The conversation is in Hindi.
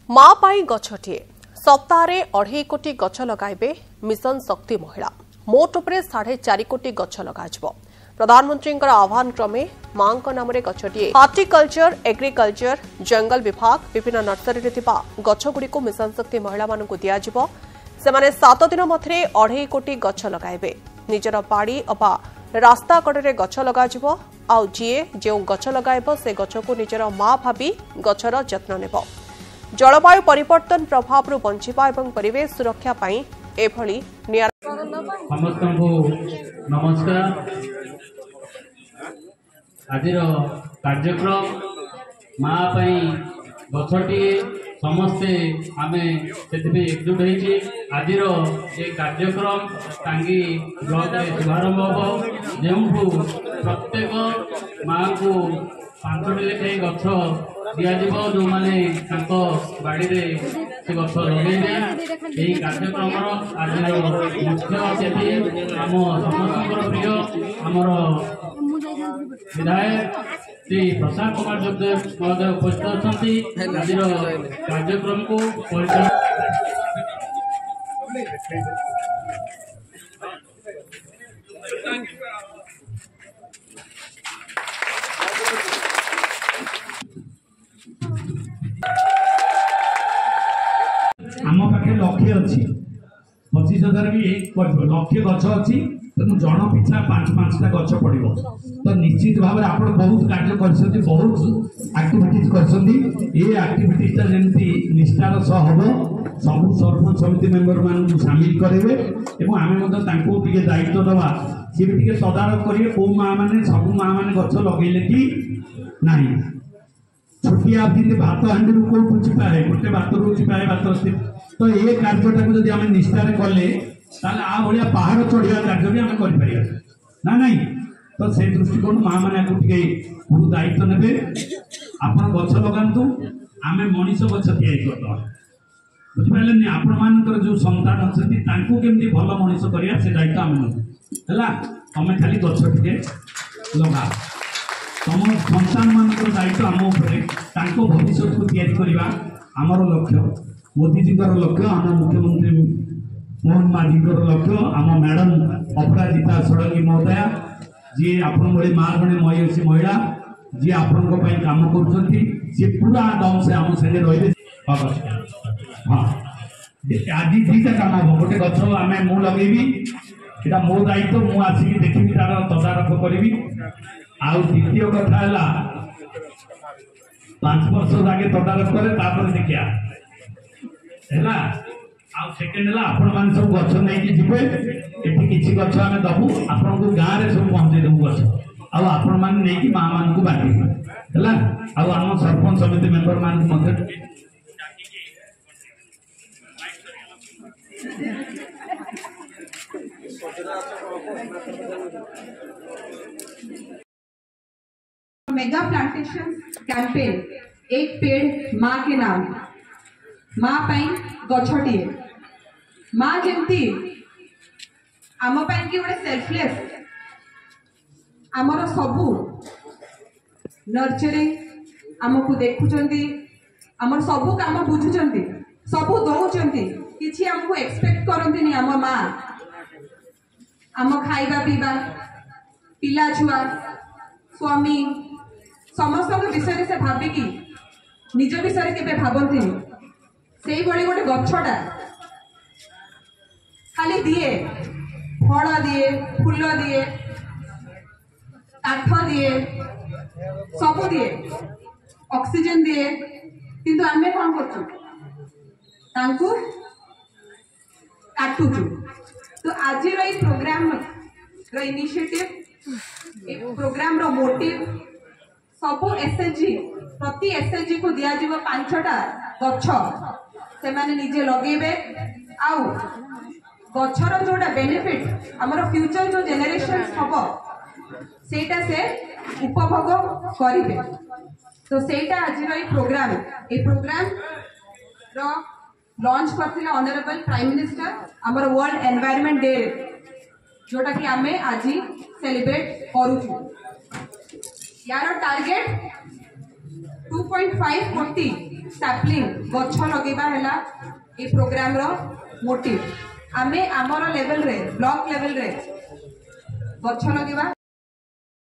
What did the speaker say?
माँ पाई गछटिए सप्ताह 2.5 कोटी गछ लगाइबे मिशन शक्ति महिला मोट उपरे 4.5 कोटी गछ लगाजिबो। प्रधानमंत्री आह्वान क्रमे मां नाम गछटिए हॉर्टिकल्चर एग्रीकल्चर जंगल विभाग विभिन्न नर्सरी थिबा गछगुड़ी को मिशन शक्ति महिला मानकु दियाजिबो। सेमाने 7 दिन मध्य 2.5 कोटी गछ लगाइबे। निजर बाड़ी अबा रास्ता कड़े गछ लगाजिबो। आउ जीए जो गछ लगाइबो से गछ को निजर मां भाबी गछर जत्न नेबो। जलवायु परिवर्तन प्रभाव रु बंचिबा एवं परिवेश सुरक्षा पाई एभली समस्त को नमस्कार। आज कार्यक्रम माँ पाई गछटिए समस्ते आमे एकजुट होइछि। आज ये कार्यक्रम टांगी ब्लॉक में शुभारंभ हम जो प्रत्येक माँ को 5टी लेखाई गछ दिज्व जो मैंने बाड़ी से गछ लगे। यही कार्यक्रम आज मुख्य अतिथि आम समस्त प्रिय आमर विधायक श्री प्रसाद कुमार जगदेव महोदय उपस्थित अच्छा। आज कार्यक्रम को आम पाखे लक्ष्य अच्छी 25,000 भी लक्ष्य गछ अच्छी तेणु जन पिछा 5-5टा गछ पड़ो। तो निश्चित भाव आप बहुत कार्य कर बहुत आक्टिविटीज करटिविटीजा जमी निष्ठार सह हम सब सरपंच समिति मेम्बर मान सामिल करेंगे और आम टे दायित्व दवा सी भी टे तदारख करेंगे कौ माँ मैंने सब माँ मैंने गछ लगे कि ना। छोटिया भात हांडी कौटू चिपाए गोटे बात रू चिपाए बात स्थित। तो ये कार्यटा जब आम निष्ठार कले आ भाया पहाड़ चढ़ा कार्य भी आम कर ना नहीं। तो से दृष्टिकोण माँ मैंने टे गुरु दायित्व ने आप गछ लगातु आम मनीष गछ या बुझिपारे आपण मान जो संतान अच्छा केमती भल मनीष करा से दायित्व आम है। तुम खाली गछ टे लगा तुम सन्तान मान दायित्व आम भविष्य को या आमर लक्ष्य मोदीजी लक्ष्य आम मुख्यमंत्री मोहन माझी लक्ष्य आम मैडम अपराजिता षडंगी महोदया जी आपण माँ जड़े मयसी महिला जी आपण काम कर पूरा दम से आम संगे रही। हाँ आज दीटा काम हम गोटे गछ आम मु लगे यहाँ मो दायित्व मु आसिक देखी तार तदारख करी। आउ द्वितीय कथा है 5 वर्ष आगे तदारख करे देखिया है। आउ सेकेंड है आपण मान सब गछ नहीं जीवे ये किसी गछ आम दबू आपन को गाँव में सब पहुंचे देवु गछ आपण मान नहीं माँ मान को बांटे है। आम सरपंच समिति मेम्बर मान मेगा प्लांटेशन कैंपेन एक पेड़ माँ के नाम माँ पाई गछटिए माँ जमती आम पाई कि गोटे सेल्फलेस आमर सबू नर्चरिंग आमको देखुंट आमर सबू काम बुझुंट सबू दौरान कि आमको एक्सपेक्ट करती आम माँ आम खाइबा पीवा पिला छुआ स्वामी समस्त विषय से भाविकी निज विषय के भावती से गोटे गछटा खाली दिए फल दिए फूल दिए काठ दिए सब दिए ऑक्सीजन दिए किंतु आमे कौन करचु काटुचु। तो आज प्रोग्राम इनिशिएटिव प्रोग्राम रो मोटिव सबू एसएचजी प्रति एसएचजी को दिया जीव 5टा गछ से माने निजे लगेबे। आउ गछर जोड़ा बेनिफिट हमर फ्यूचर जो जेनरेशन हबो सेटा से उपभोग करिवे। तो सेटा आज प्रोग्राम रो लॉन्च करथिले ऑनरेबल प्राइम मिनिस्टर हमर वर्ल्ड एनवायरनमेंट डे जोटा कि आमे आज सेलिब्रेट करूछु। यार टार्गेट 2.5 कोटी सैपलिंग गछ लगेबा हैला ए प्रोग्राम रो मोटिव आमे आमर लेवल रे ब्लॉक लेवल रे गछ लगेबा